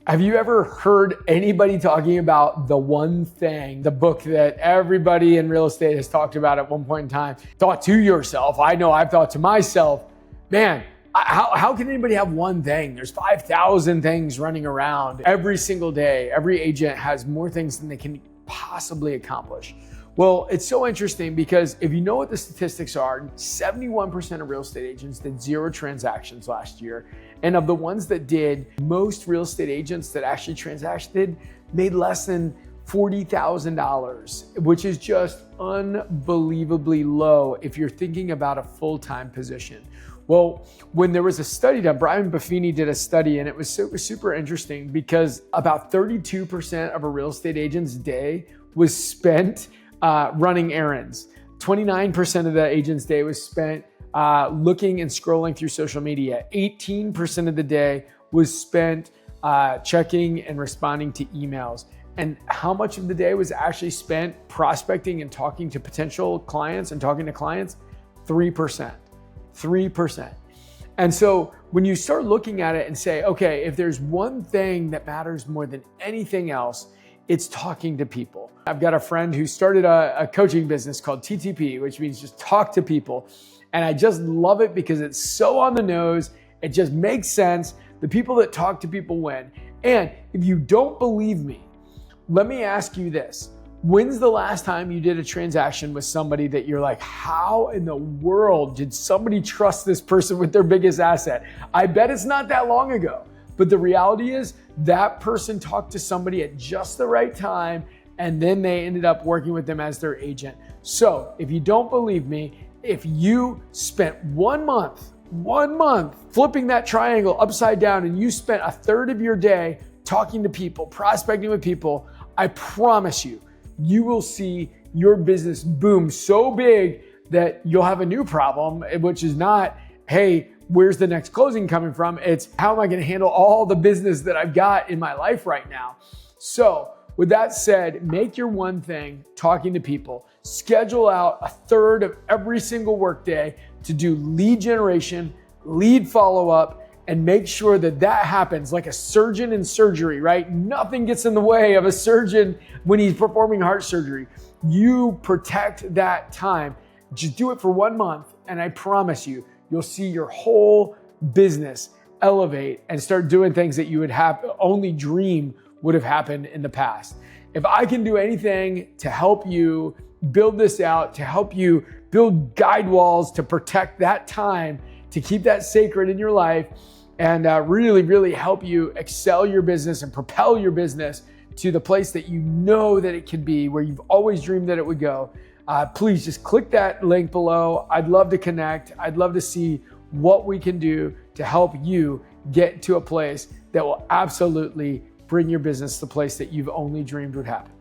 Have you ever heard anybody talking about The One Thing, the book that everybody in real estate has talked about at one point in time? Thought to yourself, I know I've thought to myself, man, how can anybody have one thing? There's 5,000 things running around every single day. Every agent has more things than they can possibly accomplish. Well, it's so interesting because if you know what the statistics are, 71% of real estate agents did 0 transactions last year. And of the ones that did, most real estate agents that actually transacted made less than $40,000, which is just unbelievably low if you're thinking about a full-time position. Well, when there was a study done, Brian Buffini did a study, and it was super interesting because about 32% of a real estate agent's day was spent running errands. 29% of the agent's day was spent looking and scrolling through social media. 18% of the day was spent checking and responding to emails. And how much of the day was actually spent prospecting and talking to potential clients and talking to clients? 3%. 3%. And so when you start looking at it and say, okay, if there's one thing that matters more than anything else, it's talking to people. I've got a friend who started a coaching business called TTP, which means just talk to people. And I just love it because it's so on the nose. It just makes sense. The people that talk to people win. And if you don't believe me, let me ask you this. When's the last time you did a transaction with somebody that you're like, how in the world did somebody trust this person with their biggest asset? I bet it's not that long ago. But the reality is that person talked to somebody at just the right time, and then they ended up working with them as their agent. So if you don't believe me, if you spent 1 month flipping that triangle upside down and you spent a third of your day talking to people, prospecting with people, I promise you, you will see your business boom so big that you'll have a new problem, which is not, hey, where's the next closing coming from? It's how am I going to handle all the business that I've got in my life right now? So with that said, make your one thing talking to people. Schedule out a third of every single workday to do lead generation, lead follow-up, and make sure that that happens like a surgeon in surgery, right? Nothing gets in the way of a surgeon when he's performing heart surgery. You protect that time. Just do it for 1 month, and I promise you, you'll see your whole business elevate and start doing things that you would have only dream would have happened in the past. If I can do anything to help you build this out, to help you build guide walls to protect that time, to keep that sacred in your life, and really help you excel your business and propel your business to the place that you know that it can be, where you've always dreamed that it would go, please just click that link below. I'd love to connect. I'd love to see what we can do to help you get to a place that will absolutely bring your business to the place that you've only dreamed would happen.